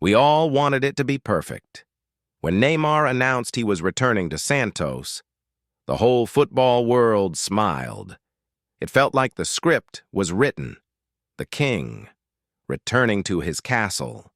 We all wanted it to be perfect. When Neymar announced he was returning to Santos, the whole football world smiled. It felt like the script was written. The king, returning to his castle.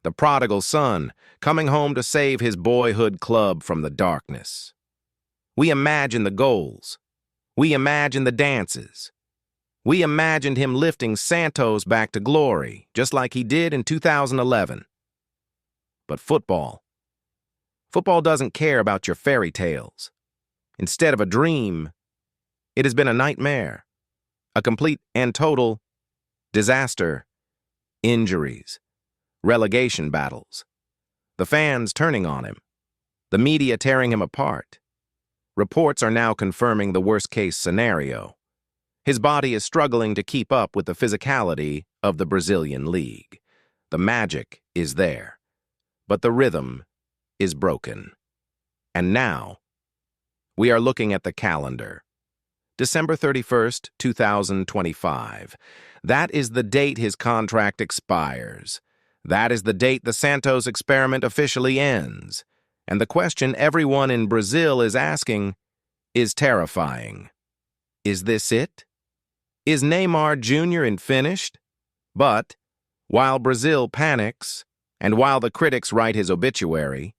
The prodigal son, coming home to save his boyhood club from the darkness. We imagined the goals. We imagined the dances. We imagined him lifting Santos back to glory, just like he did in 2011. But football doesn't care about your fairy tales. Instead of a dream, it has been a nightmare, a complete and total disaster, injuries, relegation battles, the fans turning on him, the media tearing him apart. Reports are now confirming the worst-case scenario. His body is struggling to keep up with the physicality of the Brazilian league. The magic is there, but the rhythm is broken. And now, we are looking at the calendar. December 31st, 2025. That is the date his contract expires. That is the date the Santos experiment officially ends. And the question everyone in Brazil is asking is terrifying. Is this it? Is Neymar Jr. finished? But, while Brazil panics, and while the critics write his obituary,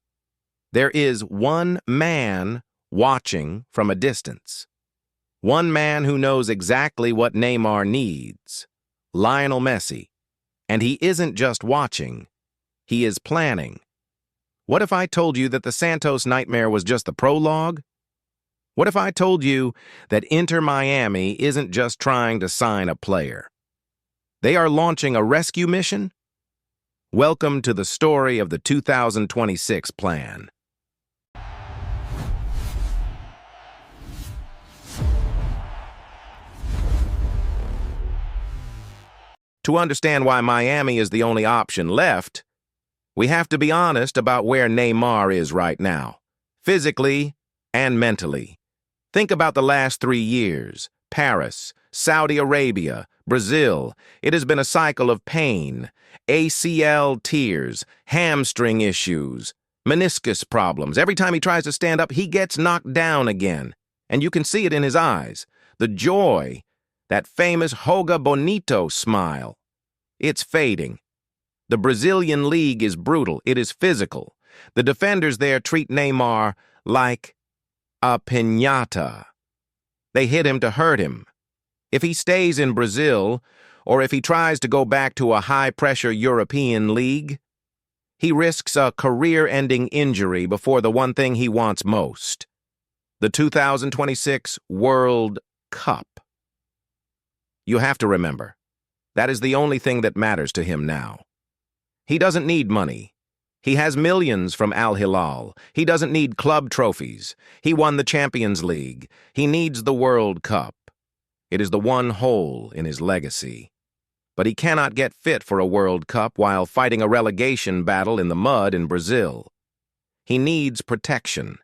there is one man watching from a distance. One man who knows exactly what Neymar needs, Lionel Messi. And he isn't just watching, he is planning. What if I told you that the Santos nightmare was just the prologue? What if I told you that Inter Miami isn't just trying to sign a player? They are launching a rescue mission? Welcome to the story of the 2026 plan. To understand why Miami is the only option left, we have to be honest about where Neymar is right now, physically and mentally. Think about the last 3 years. Paris, Saudi Arabia, Brazil. It has been a cycle of pain, ACL tears, hamstring issues, meniscus problems. Every time he tries to stand up, he gets knocked down again. And you can see it in his eyes. The joy, that famous Joga Bonito smile. It's fading. The Brazilian league is brutal. It is physical. The defenders there treat Neymar like a piñata. They hit him to hurt him. If he stays in Brazil, or if he tries to go back to a high-pressure European league, he risks a career-ending injury before the one thing he wants most, the 2026 World Cup. You have to remember, that is the only thing that matters to him now. He doesn't need money. He has millions from Al Hilal. He doesn't need club trophies. He won the Champions League. He needs the World Cup. It is the one hole in his legacy. But he cannot get fit for a World Cup while fighting a relegation battle in the mud in Brazil. He needs protection.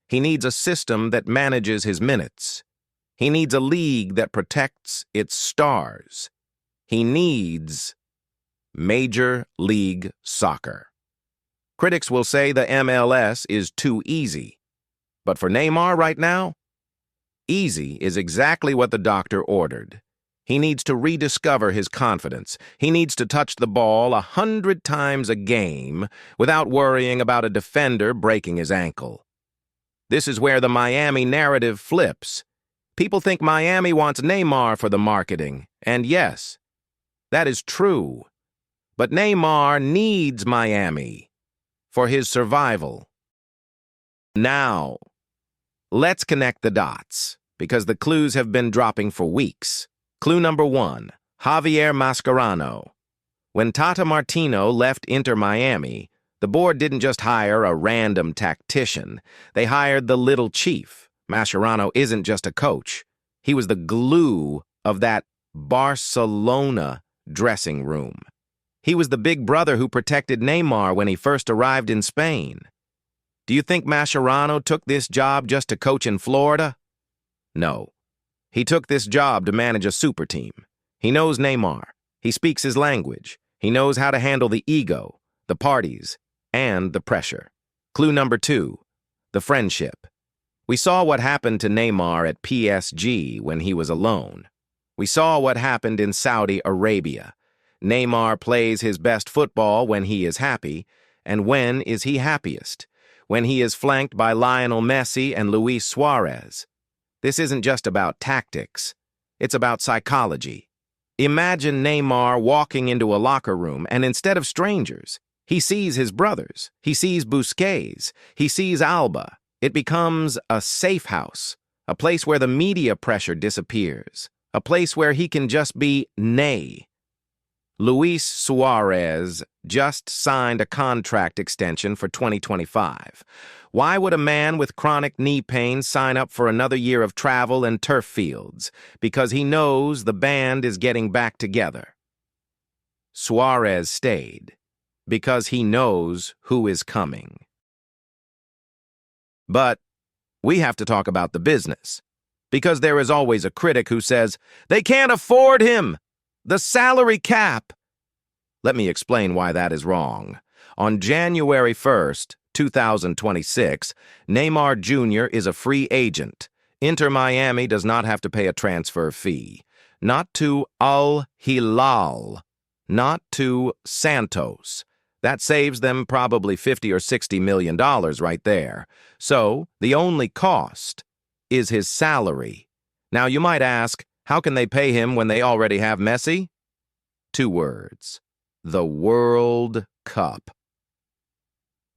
He needs a system that manages his minutes. He needs a league that protects its stars. He needs Major League Soccer. Critics will say the MLS is too easy. But for Neymar right now, easy is exactly what the doctor ordered. He needs to rediscover his confidence. He needs to touch the ball 100 times a game without worrying about a defender breaking his ankle. This is where the Miami narrative flips. People think Miami wants Neymar for the marketing, and yes, that is true. But Neymar needs Miami for his survival. Now, let's connect the dots, because the clues have been dropping for weeks. Clue number 1, Javier Mascherano. When Tata Martino left Inter Miami, the board didn't just hire a random tactician. They hired the little chief. Mascherano isn't just a coach. He was the glue of that Barcelona dressing room. He was the big brother who protected Neymar when he first arrived in Spain. Do you think Mascherano took this job just to coach in Florida? No. He took this job to manage a super team. He knows Neymar. He speaks his language. He knows how to handle the ego, the parties, and the pressure. Clue number 2, the friendship. We saw what happened to Neymar at PSG when he was alone. We saw what happened in Saudi Arabia. Neymar plays his best football when he is happy, and when is he happiest? When he is flanked by Lionel Messi and Luis Suarez. This isn't just about tactics. It's about psychology. Imagine Neymar walking into a locker room and instead of strangers, he sees his brothers, he sees Busquets, he sees Alba. It becomes a safe house, a place where the media pressure disappears, a place where he can just be Ney. Luis Suarez just signed a contract extension for 2025. Why would a man with chronic knee pain sign up for another year of travel and turf fields? Because he knows the band is getting back together. Suarez stayed because he knows who is coming. But we have to talk about the business, because there is always a critic who says, "They can't afford him! The salary cap!" Let me explain why that is wrong. On January 1st, 2026, Neymar Jr. is a free agent. Inter Miami does not have to pay a transfer fee. Not to Al Hilal. Not to Santos. That saves them probably $50 or $60 million right there. So, the only cost is his salary. Now, you might ask, how can they pay him when they already have Messi? 2 words. The World Cup.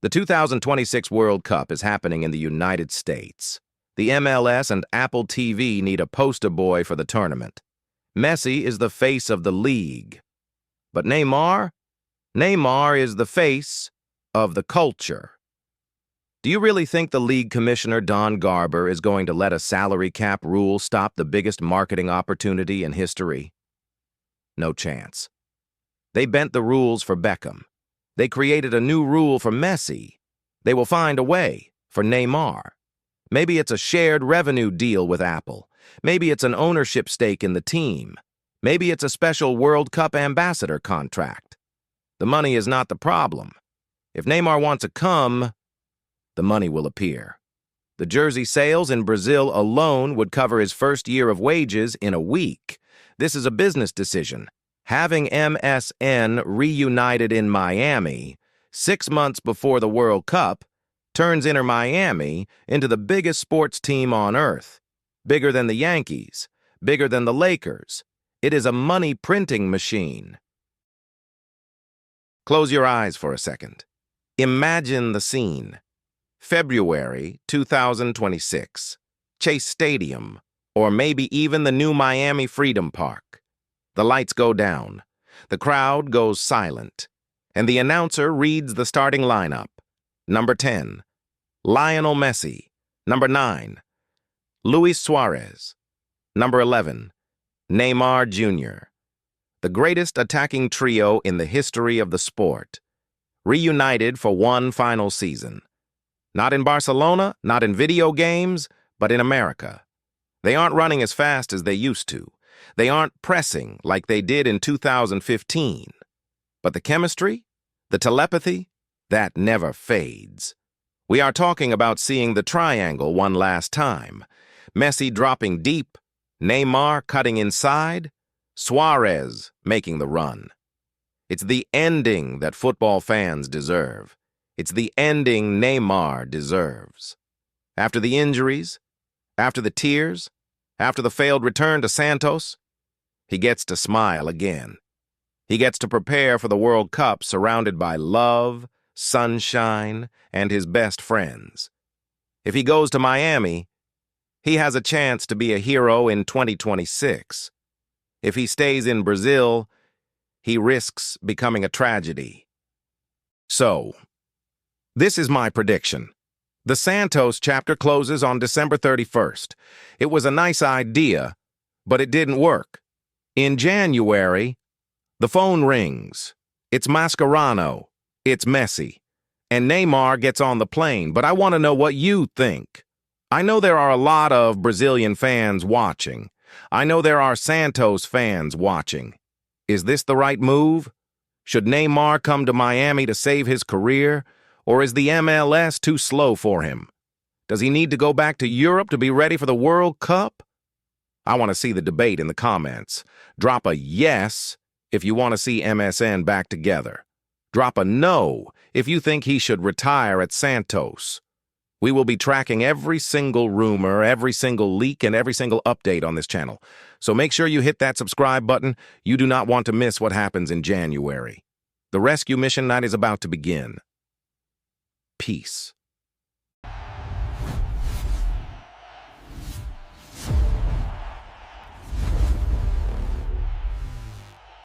The 2026 World Cup is happening in the United States. The MLS and Apple TV need a poster boy for the tournament. Messi is the face of the league. But Neymar? Neymar is the face of the culture. Do you really think the league commissioner, Don Garber, is going to let a salary cap rule stop the biggest marketing opportunity in history? No chance. They bent the rules for Beckham. They created a new rule for Messi. They will find a way for Neymar. Maybe it's a shared revenue deal with Apple. Maybe it's an ownership stake in the team. Maybe it's a special World Cup ambassador contract. The money is not the problem. If Neymar wants to come, the money will appear. The jersey sales in Brazil alone would cover his first year of wages in a week. This is a business decision. Having MSN reunited in Miami 6 months before the World Cup turns Inter Miami into the biggest sports team on earth. Bigger than the Yankees, bigger than the Lakers. It is a money-printing machine. Close your eyes for a second. Imagine the scene. February 2026. Chase Stadium, or maybe even the new Miami Freedom Park. The lights go down, the crowd goes silent, and the announcer reads the starting lineup. Number 10, Lionel Messi. Number 9, Luis Suarez. Number 11, Neymar Jr. The greatest attacking trio in the history of the sport. Reunited for one final season. Not in Barcelona, not in video games, but in America. They aren't running as fast as they used to. They aren't pressing like they did in 2015. But the chemistry, the telepathy, that never fades. We are talking about seeing the triangle one last time. Messi dropping deep, Neymar cutting inside, Suarez making the run. It's the ending that football fans deserve. It's the ending Neymar deserves. After the injuries, after the tears, after the failed return to Santos, he gets to smile again. He gets to prepare for the World Cup surrounded by love, sunshine, and his best friends. If he goes to Miami, he has a chance to be a hero in 2026. If he stays in Brazil, he risks becoming a tragedy. So, this is my prediction. The Santos chapter closes on December 31st. It was a nice idea, but it didn't work. In January, the phone rings. It's Mascherano. It's Messi. And Neymar gets on the plane, but I want to know what you think. I know there are a lot of Brazilian fans watching. I know there are Santos fans watching. Is this the right move? Should Neymar come to Miami to save his career, or is the MLS too slow for him? Does he need to go back to Europe to be ready for the World Cup? I want to see the debate in the comments. Drop a yes if you want to see MSN back together. Drop a no if you think he should retire at Santos. We will be tracking every single rumor, every single leak, and every single update on this channel. So make sure you hit that subscribe button. You do not want to miss what happens in January. The rescue mission night is about to begin. Peace.